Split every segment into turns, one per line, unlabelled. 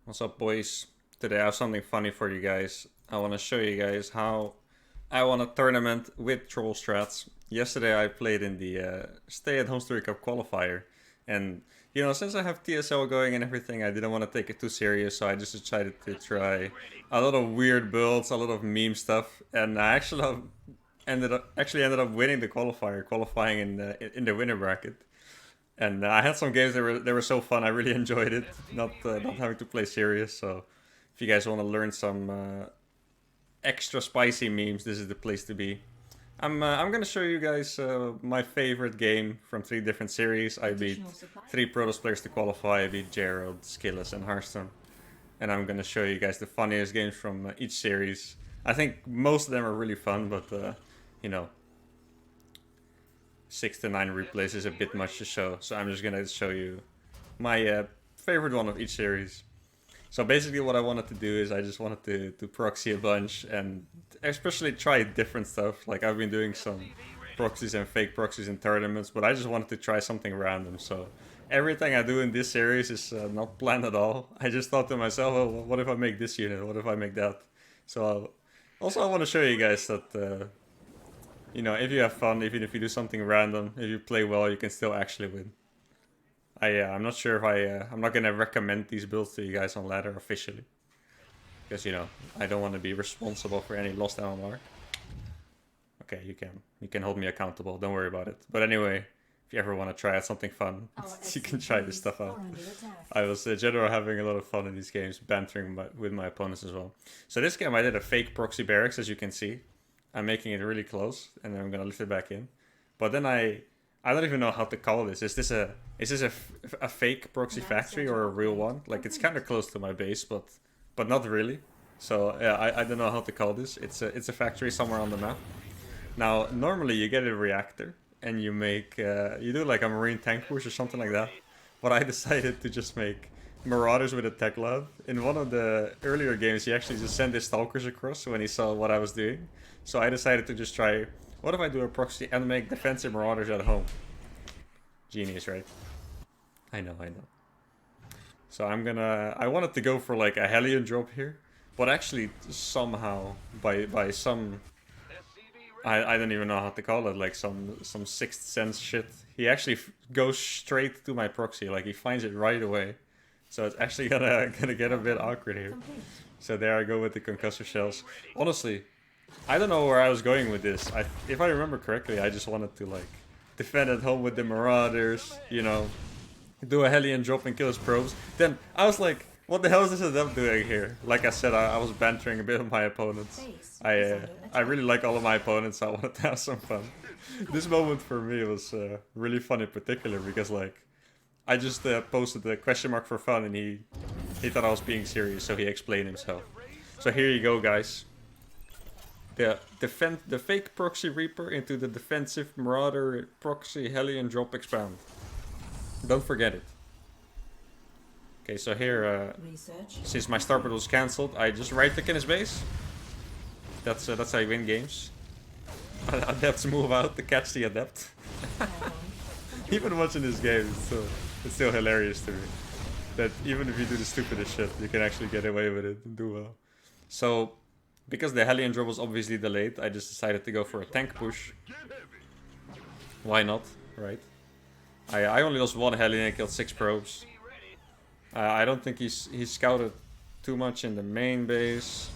What's up, boys? Today I have something funny for you guys. I want to show you guys how I won a tournament with troll strats. Yesterday I played in the Stay-at-Home Story Cup qualifier, and since I have TSL going and everything, I didn't want to take it too serious, so I just decided to try a lot of weird builds, a lot of meme stuff, and I actually ended up winning the qualifier, qualifying in the winner bracket. And I had some games that were so fun. I really enjoyed it. Not having to play serious. So if you guys want to learn some extra spicy memes, this is the place to be. I'm gonna show you guys my favorite game from three different series. I beat three Protoss players to qualify. I beat Gerald, Skillis, and Hearthstone. And I'm gonna show you guys the funniest games from each series. I think most of them are really fun, but you know, 6 to 9 replays is a bit much to show, so I'm just gonna show you my favorite one of each series. So basically what I wanted to do is I just wanted to proxy a bunch and especially try different stuff. Like I've been doing some proxies and fake proxies in tournaments, but I just wanted to try something random. So everything I do in this series is not planned at all. I just thought to myself, oh, what if I make this unit? What if I make that? So also I want to show you guys that if you have fun, even if you do something random, if you play well, you can still actually win. I'm not sure if I'm not gonna recommend these builds to you guys on ladder officially, because I don't want to be responsible for any lost MMR. Okay, you can hold me accountable. Don't worry about it. But anyway, if you ever want to try out something fun, you can try this stuff out. I was generally having a lot of fun in these games, bantering with my opponents as well. So this game I did a fake proxy barracks, as you can see. I'm making it really close, and then I'm gonna lift it back in. But then I don't even know how to call this. Is this a fake proxy factory or a real one? Like it's kind of close to my base, but not really. So yeah, I don't know how to call this. It's a factory somewhere on the map. Now normally you get a reactor and you do like a marine tank push or something like that. But I decided to just make Marauders with a tech lab. In one of the earlier games, he actually just sent his stalkers across when he saw what I was doing. So I decided to just try, what if I do a proxy and make defensive Marauders at home? Genius, right? I know. So I wanted to go for like a Hellion drop here. But actually, somehow, by some, I don't even know how to call it, like some sixth sense shit, he actually goes straight to my proxy, like he finds it right away. So it's actually gonna get a bit awkward here. So there I go with the concussor shells. Honestly, I don't know where I was going with this. If I remember correctly, I just wanted to like defend at home with the Marauders, do a Hellion drop and kill his probes. Then I was like, what the hell is this setup doing here? Like I said, I was bantering a bit with my opponents. I really like all of my opponents, so I wanted to have some fun. This moment for me was really fun in particular because like I just posted the question mark for fun and he thought I was being serious, so he explained himself. So here you go, guys. The fake proxy reaper into the defensive marauder proxy Hellion drop expand. Don't forget it. Okay, so here, since my start was cancelled, I just right click in his base. That's how you win games. Adepts move out to catch the adept. Even watching this game, it's still hilarious to me. That even if you do the stupidest shit, you can actually get away with it and do well. So, because the Hellion drop was obviously delayed, I just decided to go for a tank push. Why not, right? I only lost one Hellion and killed 6 probes. I don't think he scouted too much in the main base.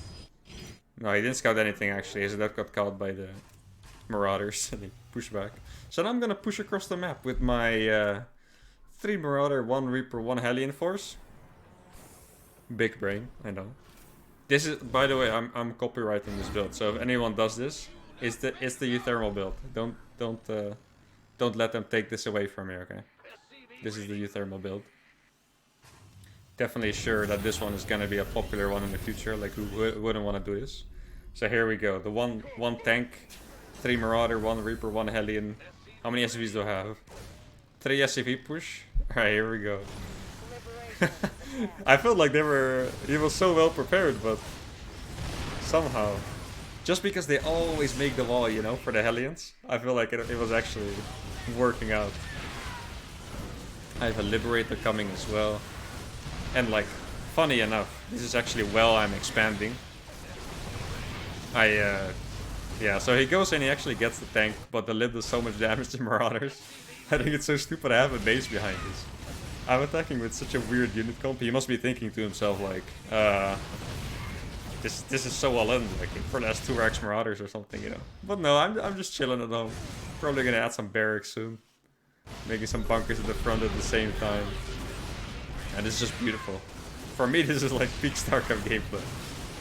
No, he didn't scout anything actually. His adept got caught by the Marauders and he pushed back. So now I'm gonna push across the map with my 3 Marauder, 1 Reaper, 1 Hellion force. Big brain, I know. This is, by the way, I'm copyrighting this build. So if anyone does this, it's the uThermal build. Don't let them take this away from me, okay? This is the uThermal build. Definitely sure that this one is gonna be a popular one in the future. Like who wouldn't want to do this? So here we go. The one tank, 3 Marauder, 1 Reaper, 1 Hellion. How many SCVs do I have? 3 SCV push. Alright, here we go. I felt like he was so well prepared, but somehow, just because they always make the wall, for the Hellions, I feel like it was actually working out. I have a Liberator coming as well. And like funny enough, this is actually while I'm expanding. Yeah, so he goes and he actually gets the tank, but the lid does so much damage to Marauders. I think it's so stupid I have a base behind this. I'm attacking with such a weird unit comp. He must be thinking to himself like, this is so well in, like for the last 2 racks Marauders or something, you know. But no, I'm just chilling at home. Probably gonna add some barracks soon. Making some bunkers at the front at the same time. And it's just beautiful. For me, this is like peak StarCraft gameplay.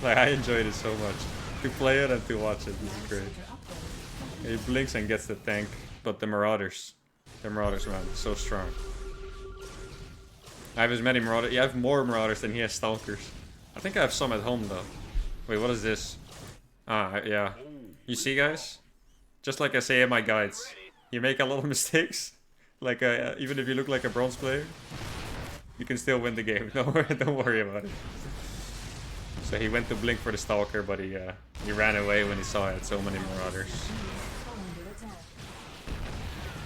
Like, I enjoyed it so much. To play it and to watch it, this is great. He blinks and gets the tank, but the Marauders, man, so strong. I have as many Marauders. Yeah, I have more Marauders than he has Stalkers. I think I have some at home though. Wait, what is this? Ah, yeah. You see, guys? Just like I say in my guides, you make a lot of mistakes. Like, even if you look like a bronze player, you can still win the game. Don't worry about it. So he went to blink for the Stalker, but he ran away when he saw I had so many Marauders.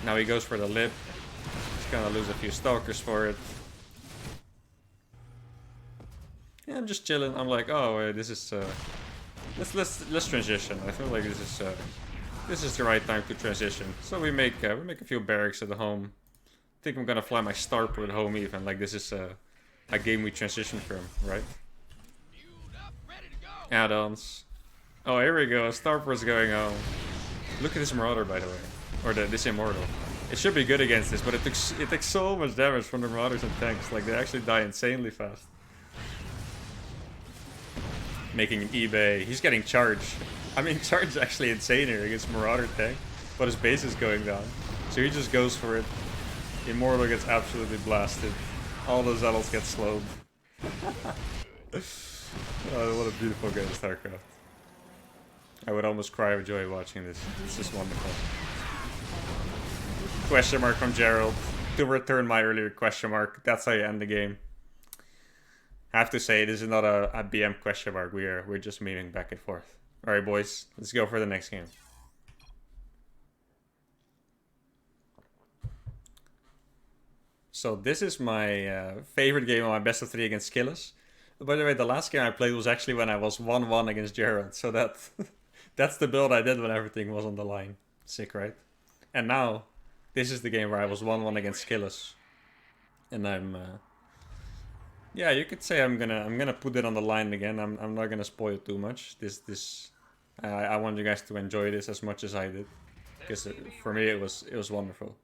Now he goes for the lip. He's gonna lose a few Stalkers for it. Yeah, I'm just chilling. I'm like, oh, this is let's transition. I feel like this is the right time to transition. So we make a few barracks at the home. I think I'm gonna fly my Starport home even. Like, this is a game we transition from, right? Add-ons. Oh, here we go. Starport's going home. Look at this Marauder, by the way, or this Immortal. It should be good against this, but it takes so much damage from the Marauders and tanks. Like, they actually die insanely fast. Making an eBay. He's getting charged. I mean, charge is actually insane here against Marauder tank, but his base is going down. So he just goes for it. Immortal gets absolutely blasted. All those Zealots get slowed. Oh, what a beautiful game of StarCraft. I would almost cry with joy watching this. It's just wonderful. Question mark from Gerald. To return my earlier question mark. That's how you end the game. I have to say, this is not a BM question mark. We're just memeing back and forth. Alright, boys. Let's go for the next game. So this is my favorite game on my best of 3 against Skillis. By the way, the last game I played was actually when I was 1-1 against Gerald. So that's the build I did when everything was on the line. Sick, right? And now, this is the game where I was 1-1 against Skillis. And I'm... yeah, you could say I'm gonna put it on the line again. I'm not gonna spoil too much. I want you guys to enjoy this as much as I did, because for me it was wonderful.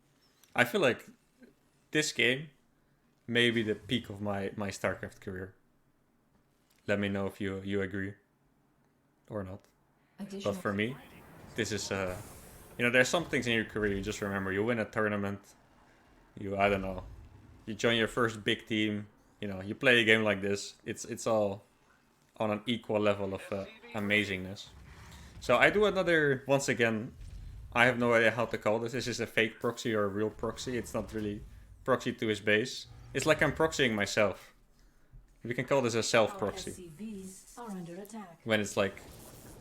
I feel like this game may be the peak of my StarCraft career. Let me know if you agree or not. But for me, this is you know, there's some things in your career you just remember. You win a tournament, I don't know, you join your first big team. You know, you play a game like this, it's all on an equal level of amazingness. So I do another, once again, I have no idea how to call this. This is a fake proxy or a real proxy. It's not really proxy to his base. It's like I'm proxying myself. We can call this a self-proxy. When it's like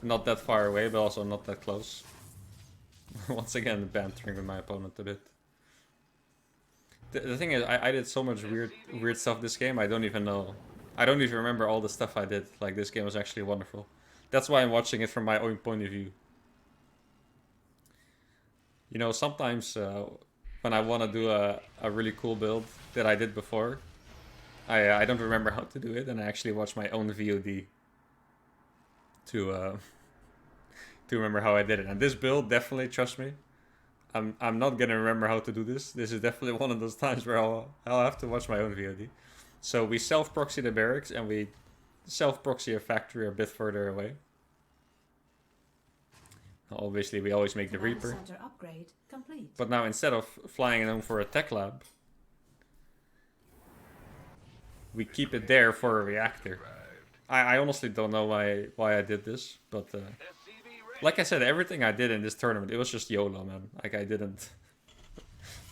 not that far away, but also not that close. Once again, bantering with my opponent a bit. The thing is, I did so much weird stuff this game, I don't even know. I don't even remember all the stuff I did. Like, this game was actually wonderful. That's why I'm watching it from my own point of view. You know, sometimes when I want to do a really cool build that I did before, I don't remember how to do it, and I actually watch my own VOD to remember how I did it. And this build, definitely, trust me, I'm not gonna remember how to do this. This is definitely one of those times where I'll have to watch my own VOD. So we self-proxy the barracks and we self-proxy a factory a bit further away. Obviously, we always make the Reaper. But now, instead of flying it home for a tech lab, we keep it there for a reactor. I honestly don't know why I did this, but like I said, everything I did in this tournament, it was just YOLO, man. Like, I didn't...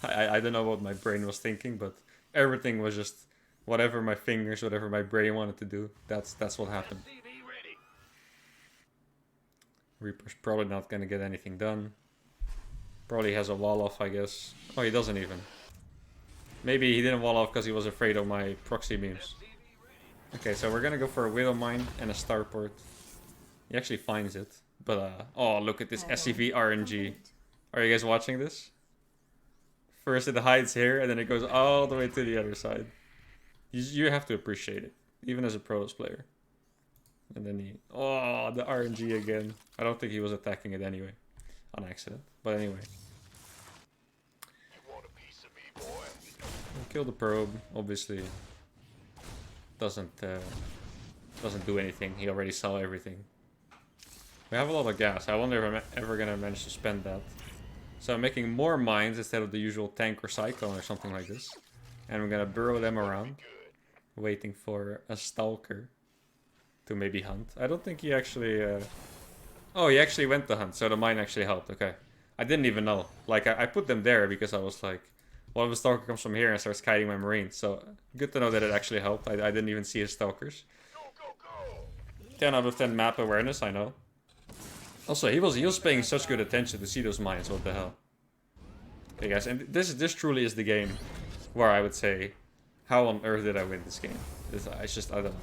I don't know what my brain was thinking, but everything was just whatever my fingers, whatever my brain wanted to do. That's what happened. Reaper's probably not gonna get anything done. Probably has a wall off, I guess. Oh, he doesn't even. Maybe he didn't wall off because he was afraid of my proxy beams. Okay, so we're gonna go for a Widow Mine and a Starport. He actually finds it. But, oh, look at this SCV RNG. Are you guys watching this? First it hides here, and then it goes all the way to the other side. You have to appreciate it, even as a pros player. And then he... Oh, the RNG again. I don't think he was attacking it anyway. On accident. But anyway. Kill the probe, obviously. Doesn't do anything. He already saw everything. We have a lot of gas. I wonder if I'm ever gonna manage to spend that. So I'm making more mines instead of the usual tank or cyclone or something like this. And I'm gonna burrow them around. Waiting for a stalker to maybe hunt. I don't think he actually... Oh, he actually went to hunt, so the mine actually helped. Okay. I didn't even know. Like, I put them there because I was like... What if a stalker comes from here and starts kiting my marines? So, good to know that it actually helped. I didn't even see his stalkers. 10 out of 10 map awareness, I know. Also, he was paying such good attention to see those mines. What the hell? Okay, guys, and this truly is the game where I would say, how on earth did I win this game? It's just, I don't know.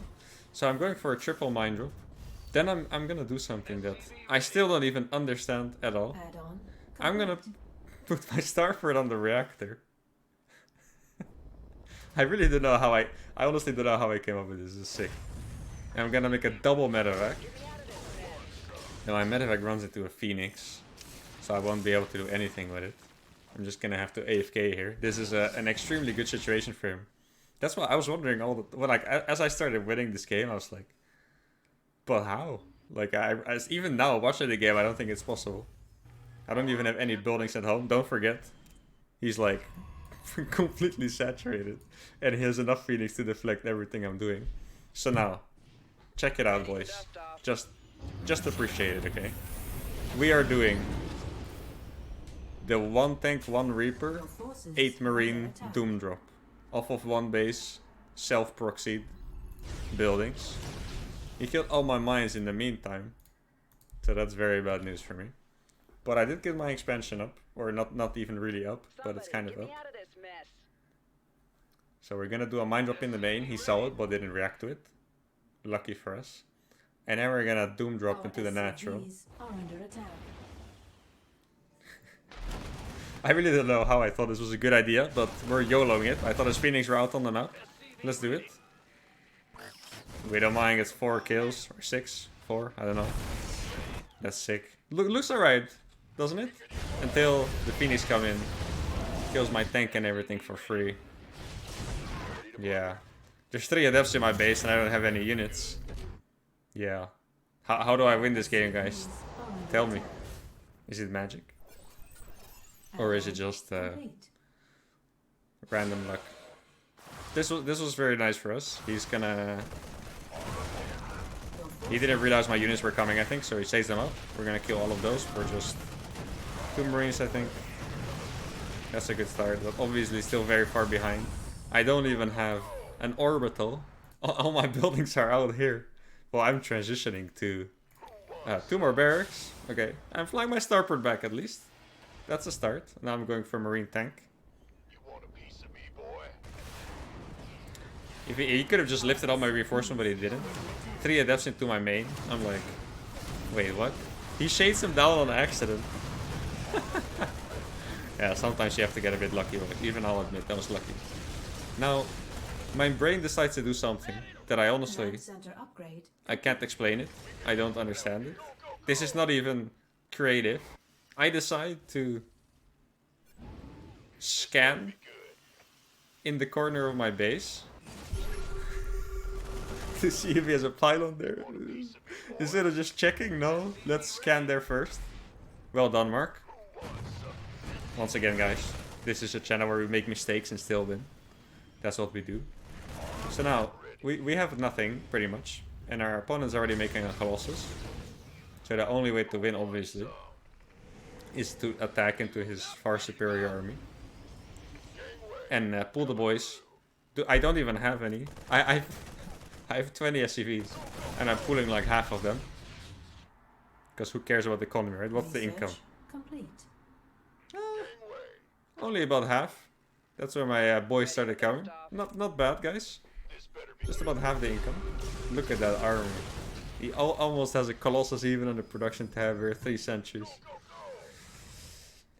So I'm going for a triple mine drop. Then I'm gonna do something that I still don't even understand at all. I'm gonna put my starport on the reactor. I really don't know how I honestly don't know how I came up with this. This is sick. And I'm gonna make a double medevac. Now my medevac runs into a phoenix, so I won't be able to do anything with it. I'm just gonna have to AFK here. This is an extremely good situation for him. That's why I was wondering as I started winning this game, I was like, but how? Like even now watching the game, I don't think it's possible. I don't even have any buildings at home. Don't forget, he's like completely saturated, and he has enough phoenix to deflect everything I'm doing. So now, check it out, boys. Just appreciate it, okay? We are doing the 1 tank, 1 reaper, 8 marine doom drop off of 1 base, self-proxied buildings. He killed all my mines in the meantime, so that's very bad news for me. But I did get my expansion up, or not even really up, but it's kind of up. So we're gonna do a mine drop in the main. He saw it, but didn't react to it. Lucky for us. And then we're gonna doom drop into the natural. I really don't know how I thought this was a good idea, but we're YOLOing it. I thought his phoenix were out on the map. Let's do it. We don't mind, it's 4 kills, or 6, 4, I don't know. That's sick. Looks alright, doesn't it? Until the phoenix come in, kills my tank and everything for free. Yeah. There's 3 adepts in my base and I don't have any units. Yeah. How do I win this game, guys? Tell me. Is it magic? Or is it just random luck? This was very nice for us. He's gonna... He didn't realize my units were coming, I think, so he saves them up. We're gonna kill all of those. We're just 2 marines, I think. That's a good start, but obviously still very far behind. I don't even have an orbital. All my buildings are out here. Well, I'm transitioning to 2 more barracks. Okay, I'm flying my starport back at least. That's a start. Now I'm going for marine tank. If he could have just lifted up my reinforcement, but he didn't. 3 adepts into my main. I'm like, wait, what? He shades him down on accident. Yeah, sometimes you have to get a bit lucky, but even I'll admit that was lucky. Now, my brain decides to do something that I honestly... I can't explain it. I don't understand it. This is not even creative. I decide to scan in the corner of my base to see if he has a pylon there. Instead of just checking, no. Let's scan there first. Well done, Mark. Once again, guys, this is a channel where we make mistakes and still win. That's what we do. So now, we have nothing, pretty much. And our opponent's already making a Colossus. So the only way to win, obviously, is to attack into his far superior army. And pull the boys. I don't even have any. I have 20 SCVs. And I'm pulling like half of them. Because who cares about the economy, right? What's the income? Only about half. That's where my boys started coming. Not bad, guys. Just about half the income. Look at that armor. He almost has a Colossus even on the production tab here. 3 centuries.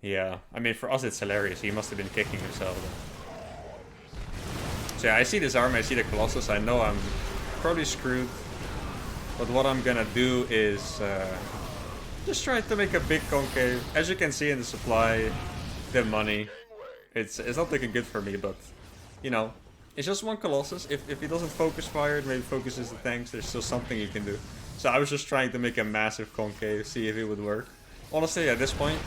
Yeah, I mean for us it's hilarious. He must have been kicking himself. So yeah, I see this armor, I see the Colossus. I know I'm probably screwed. But what I'm gonna do is just try to make a big concave. As you can see in the supply, the money, it's not looking good for me, but you know, it's just one Colossus. If he doesn't focus fire, it maybe focuses the tanks, there's still something you can do. So I was just trying to make a massive concave, see if it would work. Honestly, at this point,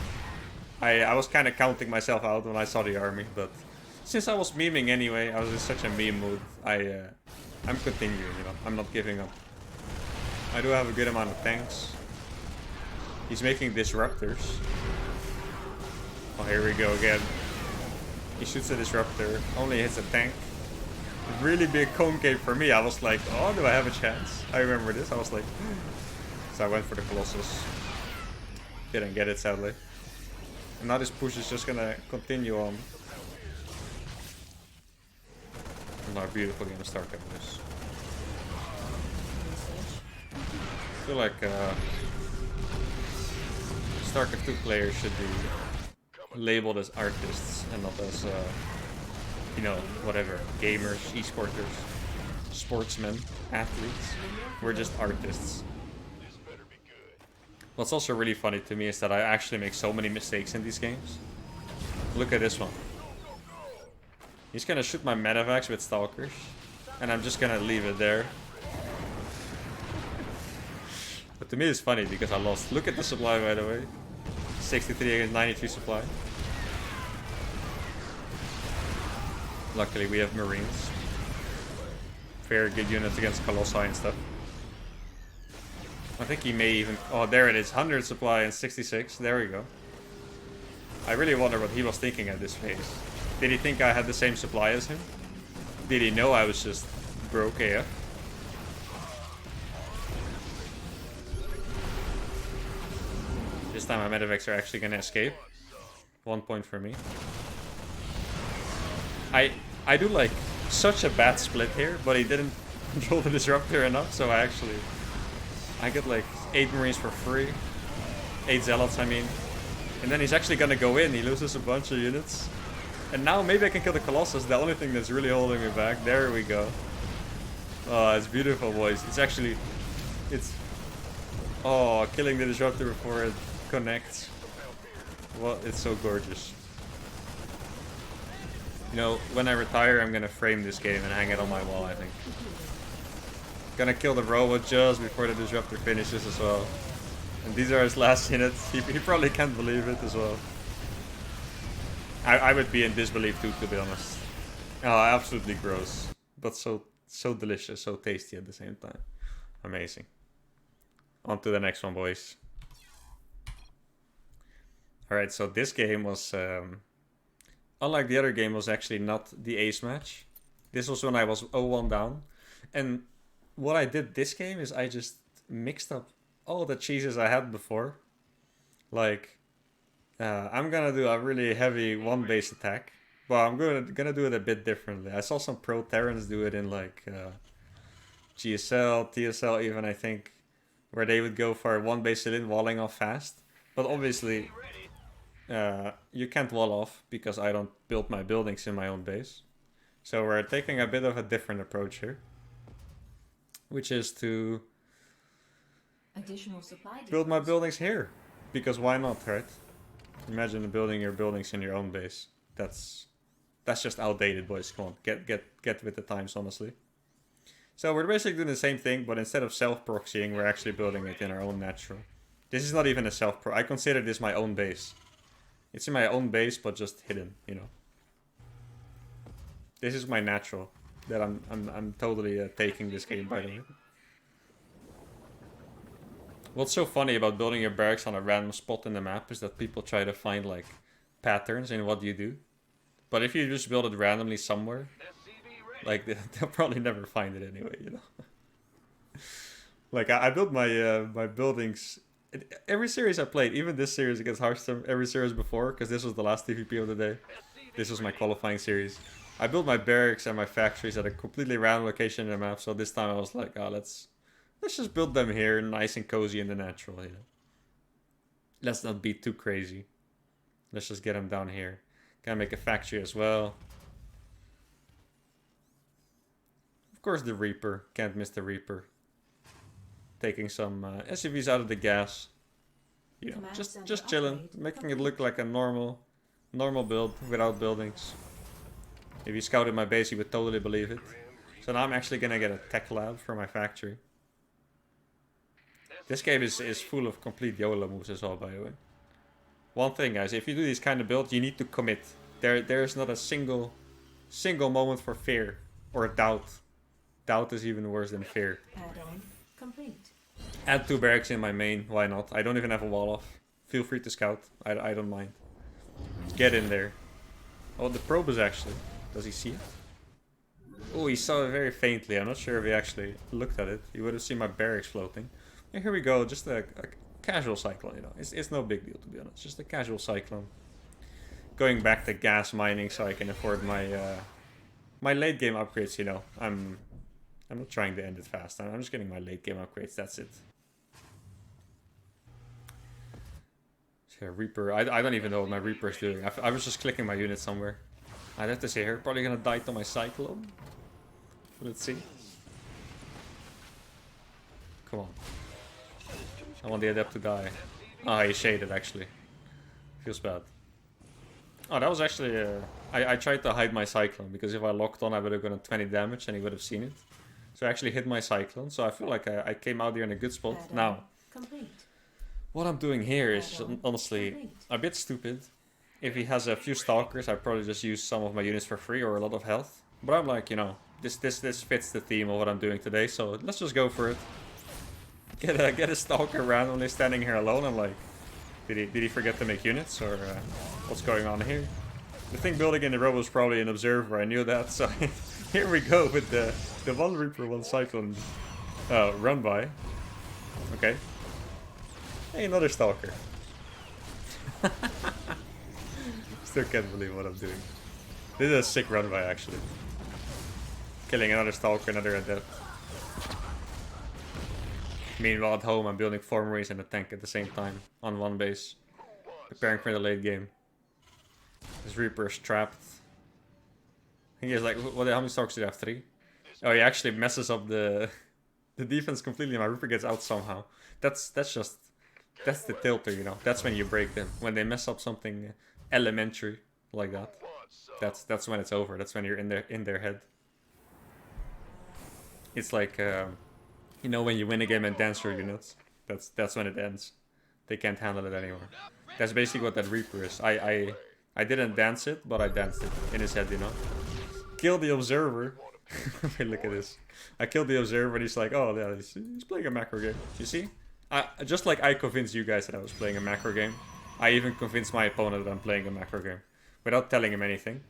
I was kind of counting myself out when I saw the army, but since I was memeing anyway, I was in such a meme mood, I'm continuing, you know, I'm not giving up. I do have a good amount of tanks. He's making disruptors. Oh, here we go again. He shoots a disruptor, only hits a tank. Really big concave for me. I was like, oh, do I have a chance? I remember this. I was like, so I went for the Colossus. Didn't get it, sadly. And now this push is just gonna continue on. Another beautiful game of StarCraft boys. I feel like StarCraft 2 players should be labeled as artists and not as, you know, whatever, gamers, esporters, sportsmen, athletes. We're just artists. What's also really funny to me is that I actually make so many mistakes in these games. Look at this one. He's gonna shoot my Medivacs with Stalkers, and I'm just gonna leave it there. But to me it's funny because I lost. Look at the supply, by the way. 63 against 93 supply. Luckily we have Marines. Very good units against Colossi and stuff. I think he may even... Oh, there it is. 100 supply and 66. There we go. I really wonder what he was thinking at this phase. Did he think I had the same supply as him? Did he know I was just broke AF? This time my Medivacs are actually gonna escape. 1 point for me. I do like such a bad split here, but he didn't control the disruptor enough, so I get like 8 Marines for free. 8 Zealots, I mean. And then he's actually gonna go in, he loses a bunch of units. And now maybe I can kill the Colossus, the only thing that's really holding me back. There we go. Oh, it's beautiful, boys. Oh, killing the disruptor before it connects. Well, it's so gorgeous. You know, when I retire, I'm gonna frame this game and hang it on my wall, I think. Gonna kill the robot just before the disruptor finishes as well. And these are his last units. He probably can't believe it as well. I would be in disbelief too, to be honest. Oh, absolutely gross. But so delicious, so tasty at the same time. Amazing. On to the next one, boys. Alright, so this game was... unlike the other game, was actually not the ace match. This was when I was 0-1 down. And what I did this game is I just mixed up all the cheeses I had before. Like... I'm gonna do a really heavy one base attack, but I'm gonna do it a bit differently. I saw some pro Terrans do it in like GSL, TSL even, I think, where they would go for one base in walling off fast. But obviously, you can't wall off because I don't build my buildings in my own base. So we're taking a bit of a different approach here, which is to
additional supply
build my buildings here, because why not, right? Imagine building your buildings in your own base. That's just outdated, boys. Come on, get with the times, honestly. So we're basically doing the same thing, but instead of self-proxying, we're actually building it in our own natural. This is not even a self-pro. I consider this my own base. It's in my own base, but just hidden, you know. This is my natural. That I'm totally taking this game, by the way. What's so funny about building your barracks on a random spot in the map is that people try to find like patterns in what you do. But if you just build it randomly somewhere, like they'll probably never find it anyway, you know. Like I built my my buildings every series I played, even this series against Hearthstone, every series before, because this was the last TVP of the day. This was my qualifying series. I built my barracks and my factories at a completely random location in the map, so this time I was like, oh, let's just build them here, nice and cozy in the natural, you know. Let's not be too crazy. Let's just get them down here. Can I make a factory as well? Of course the Reaper. Can't miss the Reaper. Taking some SUVs out of the gas. You know, just chilling. Making it look like a normal build without buildings. If you scouted my base, you would totally believe it. So now I'm actually gonna get a tech lab for my factory. This game is full of complete YOLO moves as well, by the way. One thing, guys, if you do these kind of builds, you need to commit. There is not a single moment for fear or doubt. Doubt is even worse than fear.
Add-on complete.
Add 2 barracks in my main, why not? I don't even have a wall off. Feel free to scout, I don't mind. Get in there. Oh, the probe is actually... Does he see it? Oh, he saw it very faintly. I'm not sure if he actually looked at it. He would have seen my barracks floating. And here we go, just a casual cyclone, you know. It's no big deal, to be honest. Just a casual cyclone. Going back to gas mining so I can afford my my late game upgrades, you know. I'm not trying to end it fast. I'm just getting my late game upgrades, that's it. So Reaper, I don't even know what my Reaper is doing. I was just clicking my unit somewhere. I'd have to say here, probably gonna die to my cyclone. Let's see. Come on. I want the adept to die. Ah, he shaded actually. Feels bad. Oh, that was actually... I tried to hide my cyclone, because if I locked on I would have gotten 20 damage and he would have seen it. So I actually hit my cyclone, so I feel like I came out here in a good spot. Now, what I'm doing here is honestly a bit stupid. If he has a few stalkers, I probably just use some of my units for free or a lot of health. But I'm like, you know, this fits the theme of what I'm doing today, so let's just go for it. Get a stalker randomly standing here alone. I'm like, did he forget to make units, or what's going on here? The thing building in the row was probably an observer. I knew that, so here we go with the one Reaper, one Cyclone run by. Okay. Hey, another stalker. Still can't believe what I'm doing. This is a sick run by actually. Killing another stalker, another adept. Meanwhile at home I'm building 4 Marines and a tank at the same time on one base. Preparing for the late game. This Reaper is trapped. I think he has like, how many stalkers do you have? 3? Oh, he actually messes up the defense completely. My Reaper gets out somehow. That's the tilter, you know. That's when you break them. When they mess up something elementary like that. That's when it's over. That's when you're in their head. It's like you know, when you win a game and dance your units. That's when it ends. They can't handle it anymore. That's basically what that Reaper is. I didn't dance it, but I danced it in his head, you know. Kill the observer. Look at this. I killed the observer and he's like, oh yeah, he's playing a macro game. You see? Just like I convinced you guys that I was playing a macro game, I even convinced my opponent that I'm playing a macro game. Without telling him anything.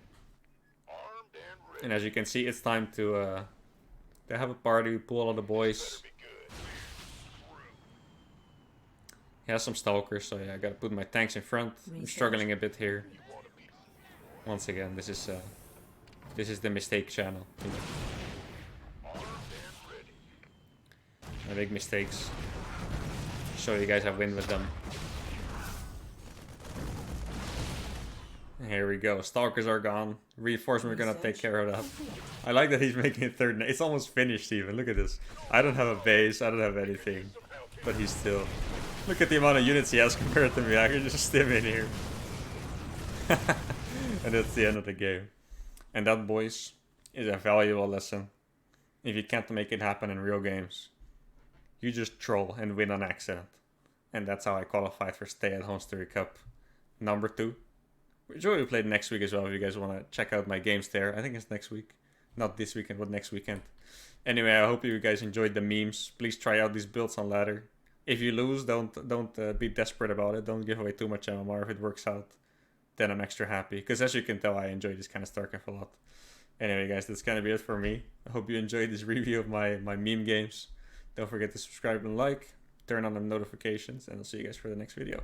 And as you can see, it's time to have a party, pull all of the boys. He has some stalkers, so yeah, I gotta put my tanks in front. I'm struggling a bit here. Once again, this is the mistake channel. I make mistakes. Show you guys I win with them. Here we go. Stalkers are gone. Reinforcement are gonna take care of that. I like that he's making a third. It's almost finished even. Look at this. I don't have a base. I don't have anything. But he's still... Look at the amount of units he has compared to me. I can just stim in here. And that's the end of the game. And that, boys, is a valuable lesson. If you can't make it happen in real games, you just troll and win on accident. And that's how I qualified for Stay at Home Story Cup number 2. Which will be played next week as well if you guys want to check out my games there. I think it's next week. Not this weekend, but next weekend. Anyway, I hope you guys enjoyed the memes. Please try out these builds on ladder. If you lose, don't be desperate about it. Don't give away too much MMR. If it works out, then I'm extra happy. Because as you can tell, I enjoy this kind of StarCraft a lot. Anyway, guys, that's going to be it for me. I hope you enjoyed this review of my meme games. Don't forget to subscribe and like. Turn on the notifications. And I'll see you guys for the next video.